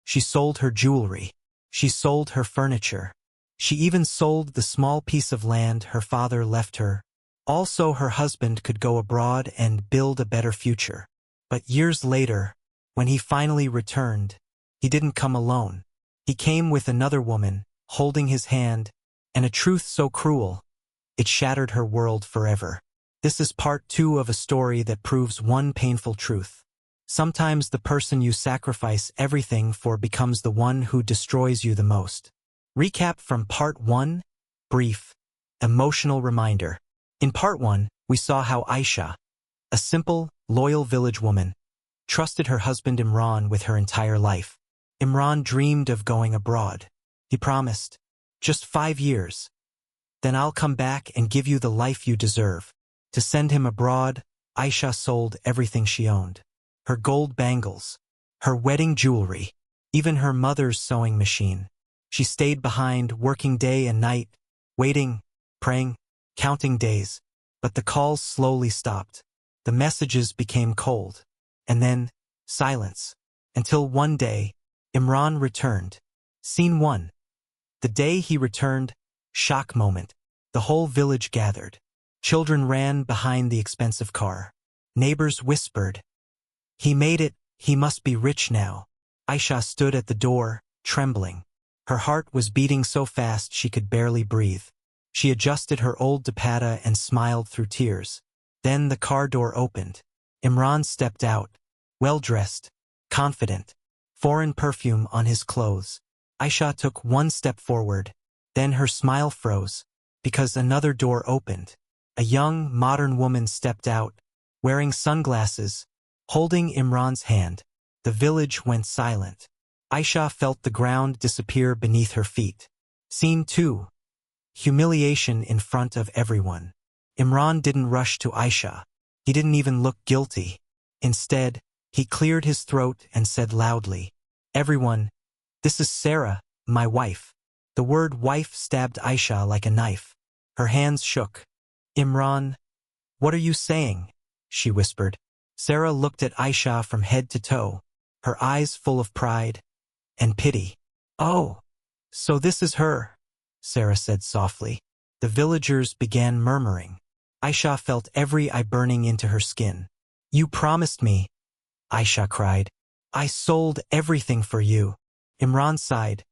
She sold her jewelry. She sold her furniture. She even sold the small piece of land her father left her. Also, her husband could go abroad and build a better future. But years later, when he finally returned, he didn't come alone. He came with another woman, holding his hand, and a truth so cruel, it shattered her world forever. This is part 2 of a story that proves one painful truth. Sometimes the person you sacrifice everything for becomes the one who destroys you the most. Recap from part 1, brief, emotional reminder. In part 1, we saw how Aisha, a simple, loyal village woman, trusted her husband Imran with her entire life. Imran dreamed of going abroad. He promised, "Just 5 years. Then I'll come back and give you the life you deserve." To send him abroad, Aisha sold everything she owned. Her gold bangles, her wedding jewelry, even her mother's sewing machine. She stayed behind, working day and night, waiting, praying, counting days. But the calls slowly stopped. The messages became cold. And then, silence. Until one day, Imran returned. Scene 1. The day he returned, shock moment. The whole village gathered. Children ran behind the expensive car. Neighbors whispered, "He made it, he must be rich now." Aisha stood at the door, trembling. Her heart was beating so fast she could barely breathe. She adjusted her old dupatta and smiled through tears. Then the car door opened. Imran stepped out, well-dressed, confident, foreign perfume on his clothes. Aisha took one step forward. Then her smile froze, because another door opened. A young, modern woman stepped out, wearing sunglasses, holding Imran's hand. The village went silent. Aisha felt the ground disappear beneath her feet. Scene 2. Humiliation in front of everyone. Imran didn't rush to Aisha. He didn't even look guilty. Instead, he cleared his throat and said loudly, "Everyone, this is Sarah, my wife." The word wife stabbed Aisha like a knife. Her hands shook. "Imran, what are you saying?" she whispered. Sarah looked at Aisha from head to toe, her eyes full of pride and pity. "Oh, so this is her," Sarah said softly. The villagers began murmuring. Aisha felt every eye burning into her skin. "You promised me," Aisha cried. "I sold everything for you." Imran sighed,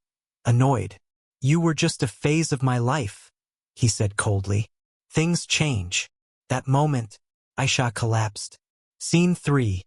annoyed. "You were just a phase of my life," he said coldly. "Things change." That moment, Aisha collapsed. Scene 3.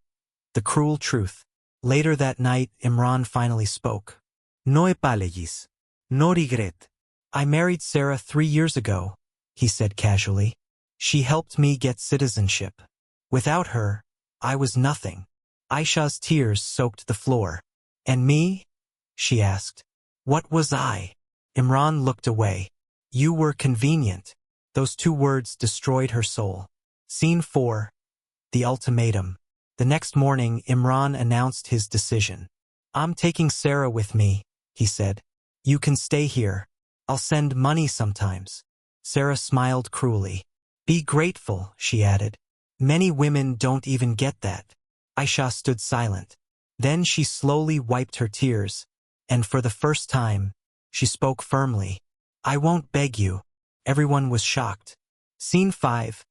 The cruel truth. Later that night, Imran finally spoke. "No apologies. No regret. I married Sarah 3 years ago," he said casually. "She helped me get citizenship. Without her, I was nothing." Aisha's tears soaked the floor. "And me?" she asked. "What was I?" Imran looked away. "You were convenient." Those 2 words destroyed her soul. Scene 4. The ultimatum. The next morning, Imran announced his decision. "I'm taking Sarah with me," he said. "You can stay here. I'll send money sometimes." Sarah smiled cruelly. "Be grateful," she added. "Many women don't even get that." Aisha stood silent. Then she slowly wiped her tears, and for the first time, she spoke firmly. "I won't beg you." Everyone was shocked. Scene 5.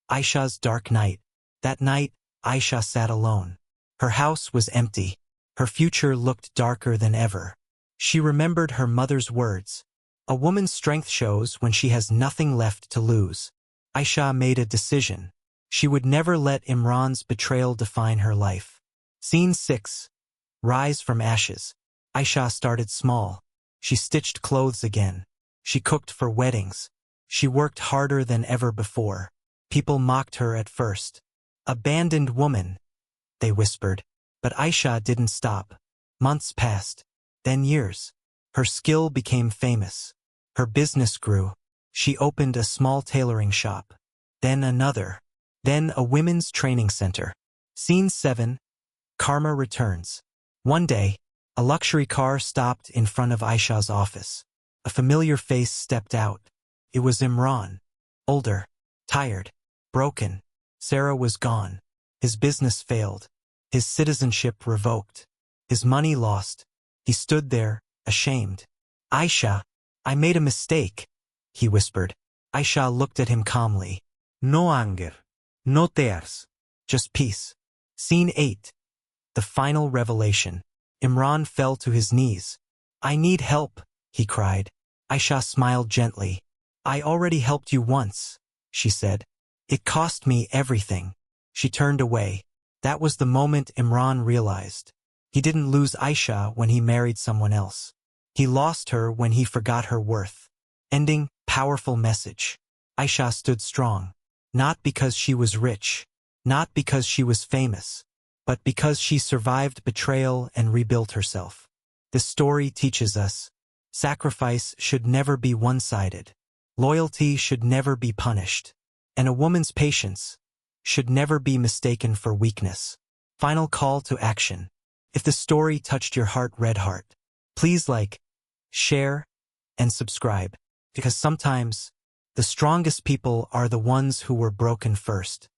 Aisha's dark night. That night, Aisha sat alone. Her house was empty. Her future looked darker than ever. She remembered her mother's words. "A woman's strength shows when she has nothing left to lose." Aisha made a decision. She would never let Imran's betrayal define her life. Scene 6. Rise from ashes. Aisha started small. She stitched clothes again. She cooked for weddings. She worked harder than ever before. People mocked her at first. "Abandoned woman," they whispered. But Aisha didn't stop. Months passed, then years. Her skill became famous. Her business grew. She opened a small tailoring shop. Then another. Then a women's training center. Scene 7. Karma returns. One day, a luxury car stopped in front of Aisha's office. A familiar face stepped out. It was Imran. Older, tired, broken. Sarah was gone. His business failed. His citizenship revoked. His money lost. He stood there, ashamed. Aisha, I made a mistake, he whispered. Aisha looked at him calmly. No anger. No tears. Just peace. Scene 8. The final revelation. Imran fell to his knees. I need help, he cried. Aisha smiled gently. I already helped you once, she said. It cost me everything. She turned away. That was the moment Imran realized. He didn't lose Aisha when he married someone else. He lost her when he forgot her worth. Ending, powerful message. Aisha stood strong. Not because she was rich. Not because she was famous. But because she survived betrayal and rebuilt herself. This story teaches us, sacrifice should never be one-sided. Loyalty should never be punished. And a woman's patience should never be mistaken for weakness. Final call to action. If the story touched your heart, red heart, please like, share, and subscribe. Because sometimes, the strongest people are the ones who were broken first.